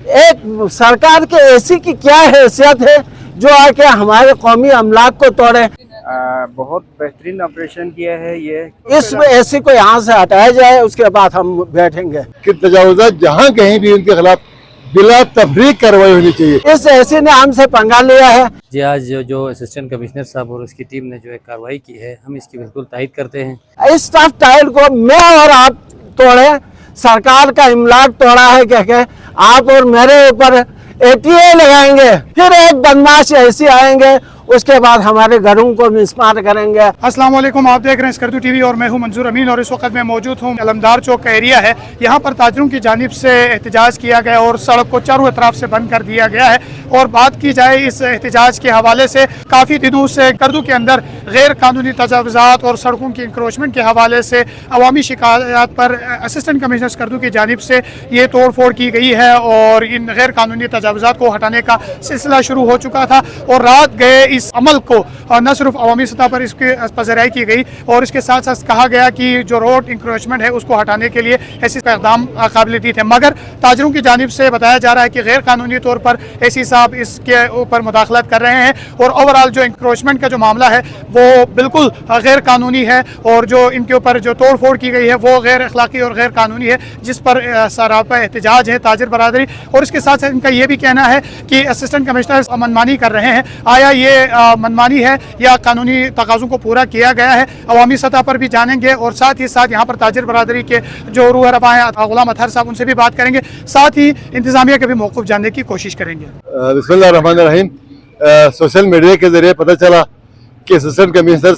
एक सरकार के एसी की क्या हैसियत है जो आके हमारे कौमी अमलाक को तोड़े। बहुत बेहतरीन ऑपरेशन किया है ये। इस एसी को यहाँ से हटाया जाए, उसके बाद हम बैठेंगे। कि तजावुज़ात जहाँ कहीं भी उनके खिलाफ बिला तफरीक कार्रवाई होनी चाहिए। इस एसी ने हमसे पंगा लिया है। जी आज जो असिस्टेंट कमिश्नर साहब और उसकी टीम ने जो एक कार्रवाई की है, हम इसकी बिल्कुल तारीफ करते हैं। इस टफ टाइल को मैं और आप तोड़े, सरकार का इमलाक तोड़ा है कह के आप और मेरे ऊपर एटीए लगाएंगे, फिर एक बदमाश ऐसे आएंगे, उसके बाद हमारे घरों को मिसमार करेंगे। अस्सलाम वालेकुम, आप देख रहे हैं स्कर्दू टीवी और मैं हूं मंजूर अमीन और इस वक्त मैं मौजूद हूं अलमदार चौक का एरिया है। यहां पर ताजरों की जानिब से एहतजाज किया गया और सड़क को चारों अतराफ से बंद कर दिया गया है। और बात की जाए इस एहतजाज के हवाले से, काफ़ी दिनों से स्कर्दू के अंदर गैर कानूनी तजावुज़ात और सड़कों की इंक्रोचमेंट के हवाले से अवामी शिकायत पर असिस्टेंट कमिश्नर स्कर्दू की जानिब से ये तोड़ फोड़ की गई है और इन गैर कानूनी तजावुज़ात को हटाने का सिलसिला शुरू हो चुका था। और रात गए इस अमल को न सिर्फ अवामी सतह पर इसकी पज़राई की गई और इसके साथ साथ कहा गया कि जो रोड इंक्रोचमेंट है उसको हटाने के लिए ऐसे इक़दाम काबिल थे, मगर ताजरों की जानिब से बताया जा रहा है कि गैर कानूनी तौर पर एसी साहब इसके ऊपर मुदाखलत कर रहे हैं और ओवरऑल जो इंक्रोचमेंट का जो मामला है वो बिल्कुल गैर कानूनी है और जो इनके ऊपर जो तोड़ फोड़ की गई है वो गैर अखलाकी और गैर कानूनी है, जिस पर सरापा एहतजाज है ताजर बरादरी। और इसके साथ साथ इनका ये भी कहना है कि असिस्टेंट कमिश्नर मनमानी कर रहे हैं। आया ये मनमानी है या कानूनी तकाज़ों को पूरा किया गया है, अवामी सतह पर भी जानेंगे और साथ ही साथ यहाँ पर ताजर बरादरी के जो रूह रफ़ा हैं गुलाम अतहर साहब, उनसे भी बात करेंगे, साथ ही इंतज़ामिया के भी मौक़िफ़ जानने की कोशिश करेंगे। बिस्मिल्लाह रहमान रहीम। सोशल मीडिया के ज़रिए पता चला कि असिस्टेंट कमिश्नर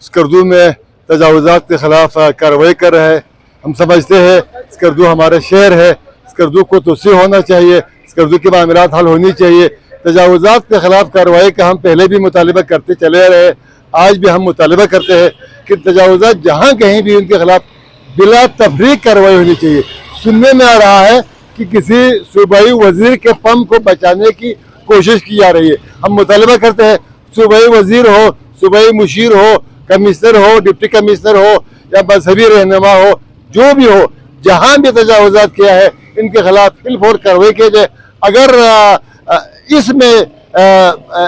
स्कर्दू में तजावुज़ात के ख़िलाफ़ कार्रवाई कर रहे हैं। हम समझते हैं स्कर्दू हमारा शहर है, स्कर्दू को तोसी होना चाहिए, स्कर्दू के मामलात हल होनी चाहिए। तजावुज़ात के ख़िलाफ़ कार्रवाई का हम पहले भी मुतालिबा करते चले रहे, आज भी हम मुतालिबा करते हैं कि तजावुज़ात जहाँ कहीं भी उनके खिलाफ बिला तफरीक कार्रवाई होनी चाहिए। सुनने में आ रहा है कि किसी सूबाई वज़ीर के पंप को बचाने की कोशिश की जा रही है। हम मुतालिबा करते हैं सूबाई वज़ीर हो, सूबाई मुशीर हो, कमिश्नर हो, डिप्टी कमिश्नर हो या मजहबी रहनुमा हो, जो भी हो, जहाँ भी तजावुज़ात किया है इनके खिलाफ फिलफौर कार्रवाई की जाए। अगर इसमें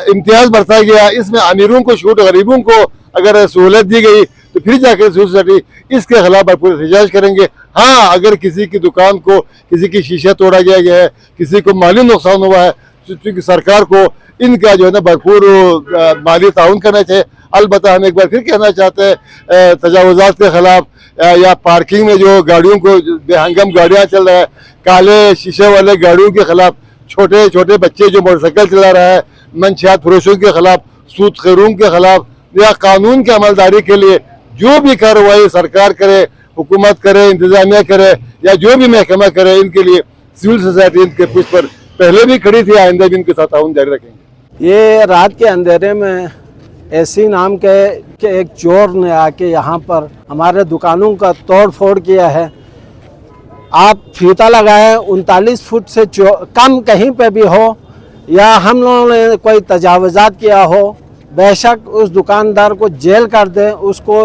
इम्तियाज़ बरता गया, इसमें अमीरों को छूट, गरीबों को अगर सहूलत दी गई तो फिर जाकर सोसाइटी इसके खिलाफ भरपूर एहतजाज करेंगे। हाँ, अगर किसी की दुकान को, किसी की शीशा तोड़ा गया है, किसी को माली नुकसान हुआ है, तो सरकार को इनका जो है ना भरपूर माली ताउन करना चाहिए। अलबत्ता हम एक बार फिर कहना चाहते हैं तजावुज़ात के खिलाफ या पार्किंग में जो गाड़ियों को बेहंगम गाड़ियाँ चल रहा है, काले शीशे वाले गाड़ियों के खिलाफ, छोटे छोटे बच्चे जो मोटरसाइकिल चला रहा है, मंशियात फरोशों के खिलाफ, सूदखोरों के खिलाफ या कानून की अमलदारी के लिए जो भी कार्रवाई सरकार करे, हुकूमत करे, इंतजामिया करे या जो भी महकमा करे, इनके लिए सिविल सोसाइटी इनके पुश पर पहले भी खड़ी थी, आइंदा भी इनके साथ ताउन जारी रखेंगे। ये रात के अंधेरे में एसी नाम के एक चोर ने आके यहाँ पर हमारे दुकानों का तोड़ फोड़ किया है। आप फीता लगाए 39 फुट से कम कहीं पे भी हो या हम लोगों ने कोई तजावुज़ात किया हो, बेशक उस दुकानदार को जेल कर दें, उसको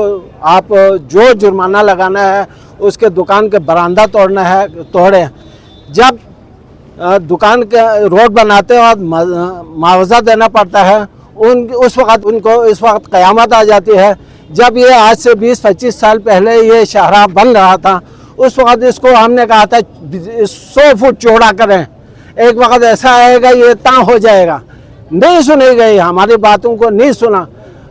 आप जो जुर्माना लगाना है, उसके दुकान के बरामदा तोड़ना है तोड़ें। जब दुकान के रोड बनाते वक्त मुआवजा देना पड़ता है, उस वक़्त उनको इस वक्त क़यामत आ जाती है। जब ये आज से 20-25 साल पहले ये शाहराह बन रहा था, उस वक़्त इसको हमने कहा था 100 फुट चौड़ा करें, एक वक़्त ऐसा आएगा ये इतना हो जाएगा। नहीं सुनी गई, हमारी बातों को नहीं सुना,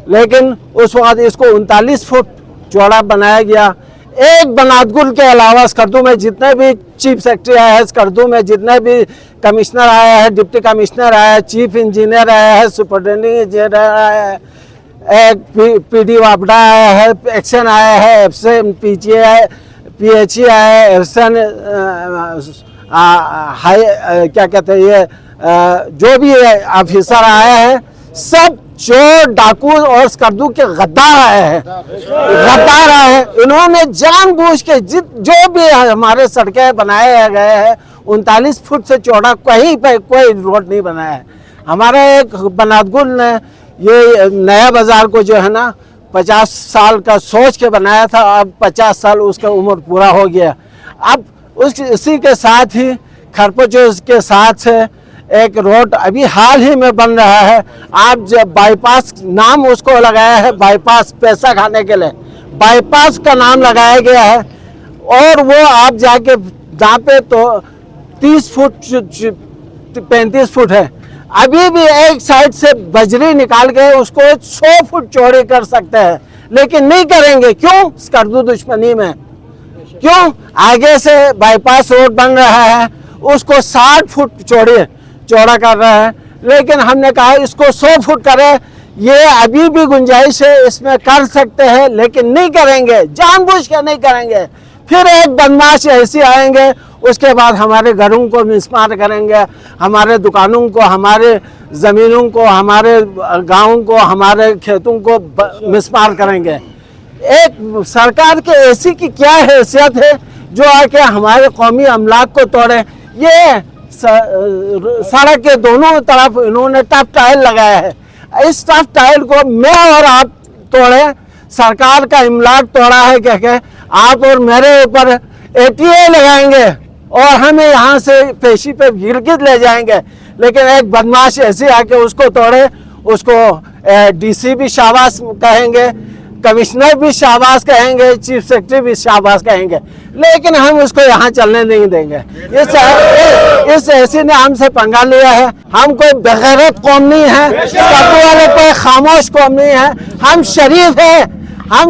लेकिन उस वक़्त इसको 39 फुट चौड़ा बनाया गया। एक बनातगुल के अलावा स्कर्दू में जितने भी चीफ सेक्रेटरी आया है, स्कर्दू में जितने भी कमिश्नर आया है, डिप्टी कमिश्नर आया है, चीफ इंजीनियर आया है, सुपरिटेंडिंग इंजीनियर आया है, एक पीडी वापडा आया है, एक्शन आया है, एफसन पीजीए आया, पीएचई आया है, एफसन हाई क्या कहते हैं ये जो भी ऑफिसर आया है, सब चोर डाकू और स्कर्दू के गद्दार आए हैं, गद्दार आए हैं। इन्होंने जानबूझ के जो भी हमारे सड़कें बनाए गए हैं 39 फुट से चौड़ा कहीं पे कोई रोड नहीं बनाया है। हमारा एक बनातगुल ने ये नया बाजार को जो है ना 50 साल का सोच के बनाया था, अब 50 साल उसका उम्र पूरा हो गया। अब उसी के साथ ही खरपचौस के साथ से एक रोड अभी हाल ही में बन रहा है। आप जब बाईपास नाम उसको लगाया है, बाईपास पैसा खाने के लिए बाईपास का नाम लगाया गया है, और वो आप जाके जहाँ पे तो 30 फुट 35 फुट है, अभी भी एक साइड से बजरी निकाल के उसको 100 फुट चौड़ी कर सकते हैं, लेकिन नहीं करेंगे। क्यों? स्कर्दू दुश्मनी में। क्यों? आगे से बाईपास रोड बन रहा है, उसको 60 फुट चौड़ा कर रहा है, लेकिन हमने कहा इसको 100 फुट करें। ये अभी भी गुंजाइश है, इसमें कर सकते हैं, लेकिन नहीं करेंगे, जानबूझ के नहीं करेंगे। फिर एक बदमाश ऐसे आएंगे, उसके बाद हमारे घरों को मिसमार करेंगे, हमारे दुकानों को, हमारे ज़मीनों को, हमारे गाँव को, हमारे खेतों को मिसमार करेंगे। एक सरकार के ऐसी की क्या हैसियत है जो आके हमारे कौमी अमलाक को तोड़े? ये सड़क के दोनों तरफ इन्होंने टफ टाइल लगाया है, इस टफ टाइल को मैं और आप तोड़े, सरकार का इमलाक तोड़ा है कह के आप और मेरे ऊपर ATA लगाएंगे और हमें यहाँ से पेशी पे गिरगिट ले जाएंगे। लेकिन एक बदमाश ऐसे आके उसको तोड़े, उसको DC भी शाबाश कहेंगे, कमिश्नर भी शाबाश कहेंगे, चीफ सेक्रेटरी भी शाबाश कहेंगे, लेकिन हम उसको यहाँ चलने नहीं देंगे। इस ऐसी ने हमसे पंगा लिया है। हम कोई बेगैरत कौम नहीं है, स्कर्दू वाले कोई खामोश कौम नहीं है। हम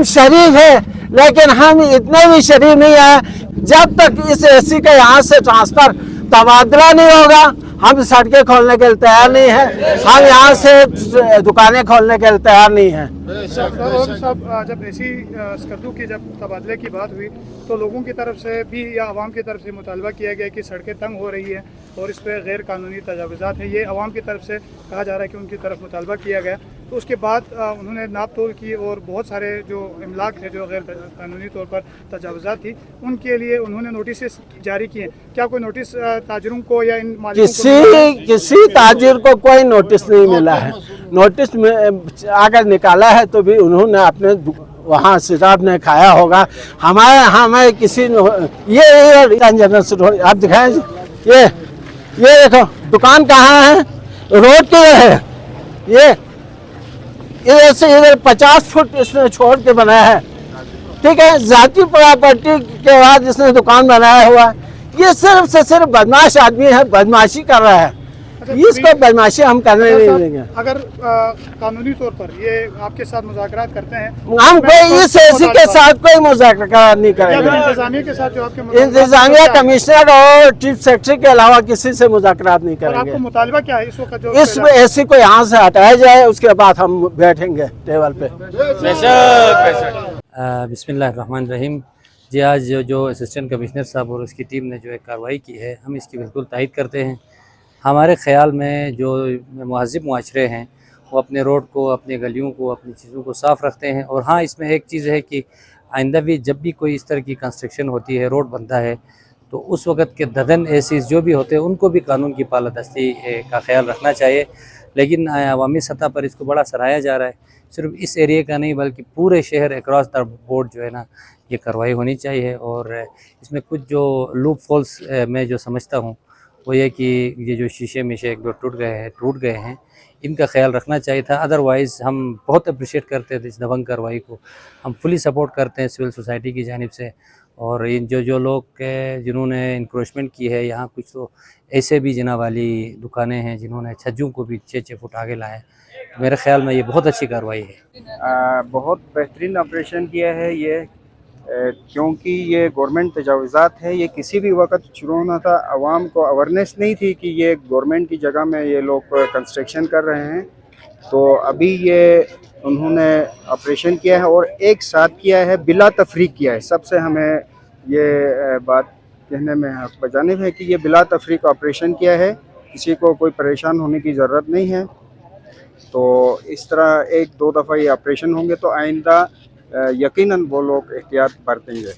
शरीफ है, लेकिन हम इतने भी शरीफ नहीं है। जब तक इस ऐसी का यहाँ से ट्रांसफर तबादला नहीं होगा, हम सड़कें खोलने के लिए तैयार नहीं है, हम यहाँ से दुकानें खोलने के लिए तैयार नहीं है। साहब, जब ऐसी स्कर्दू की जब तबादले की बात हुई तो लोगों की तरफ से भी या आवाम की तरफ से मुतालबा किया गया कि सड़कें तंग हो रही है और इस पर गैर कानूनी तजावुज़ात है, ये आवाम की तरफ से कहा जा रहा है कि उनकी तरफ मुतालबा किया गया। तो उसके बाद उन्होंने नाप तोल की और बहुत सारे जो इमलाक थे जो गैर कानूनी तौर पर तजावुज़ात थी, उनके लिए उन्होंने नोटिस जारी किए। क्या कोई नोटिस ताजरों को या इन मालिकों को? किसी ताजिर को कोई नोटिस नहीं मिला है। नोटिस में अगर निकाला है तो भी उन्होंने अपने वहाँ सिताब ने खाया होगा। हमें किसी ये आप दिखाएं, ये देखो दुकान कहाँ है, रोड किधर है, ये से इधर 50 फुट इसने छोड़ के बनाया है, ठीक है। जाती प्रॉपर्टी के बाद इसने दुकान बनाया हुआ है। ये सिर्फ से सिर्फ बदमाश आदमी है, बदमाशी कर रहा है। इसको बदमाशी हम करने नहीं देंगे। अगर कानूनी तौर पर ये आपके साथ मुज़ाकरात करते हैं, हम कोई इस ऐसी के साथ कोई मुज़ाकरा नहीं करेंगे। इंतजामिया के साथ जो आपके इंतजामिया, कमिश्नर और चीफ सेक्रेटरी के अलावा किसी से मुज़ाकरात नहीं करेंगे। आपको मुतालबा क्या है इस वक्त? जो इस ऐसी को यहाँ से हटाया जाए, उसके बाद हम बैठेंगे टेबल पे। बिस्मिल्लाहिर्रहमानिर्रहीम। जी, आज जो असिस्टेंट कमिश्नर साहब और उसकी टीम ने जो एक कार्रवाई की है, हम इसकी बिल्कुल तायद करते हैं। हमारे ख़्याल में जो महज़िब मुआशरे हैं वो अपने रोड को, अपनी गलियों को, अपनी चीज़ों को साफ़ रखते हैं। और हाँ, इसमें एक चीज़ है कि आइंदा भी जब भी कोई इस तरह की कंस्ट्रक्शन होती है, रोड बनता है, तो उस वक़्त के ददन एसीज़ जो भी होते हैं उनको भी कानून की पालादस्ती का ख्याल रखना चाहिए। लेकिन अवामी सतह पर इसको बड़ा सराहा जा रहा है। सिर्फ इस एरिए का नहीं बल्कि पूरे शहर अक्रॉस द बोर्ड जो है ना, ये कार्रवाई होनी चाहिए। और इसमें कुछ जो लूप होल्स मैं जो समझता हूँ वो ये कि ये जो शीशे एक दो टूट गए हैं, इनका ख्याल रखना चाहिए था। अदरवाइज़ हम बहुत अप्रिशिएट करते थे इस दबंग कार्रवाई को, हम फुली सपोर्ट करते हैं सिविल सोसाइटी की जानिब से। और इन जो लोग जिन्होंने इंक्रोचमेंट की है, यहाँ कुछ तो ऐसे भी जना वाली दुकानें हैं जिन्होंने छज्जों को भी 6-6 फुट आगे लाया है। तो मेरे ख्याल में ये बहुत अच्छी कार्रवाई है। बहुत बेहतरीन ऑपरेशन किया है ये, क्योंकि ये गवर्नमेंट तजावुज़ात है, ये किसी भी वक्त शुरू होना था। आवाम को अवेयरनेस नहीं थी कि ये गवर्नमेंट की जगह में ये लोग कंस्ट्रक्शन कर रहे हैं। तो अभी ये उन्होंने ऑपरेशन किया है और एक साथ किया है, बिला तफरीक किया है। सबसे हमें ये बात कहने में हक बजानिब है कि ये बिला तफरीक ऑपरेशन किया है, किसी को कोई परेशान होने की ज़रूरत नहीं है। तो इस तरह 1-2 दफ़ा ये ऑपरेशन होंगे तो आइंदा यकीनन वो लोग एहतियात बरतेंगे।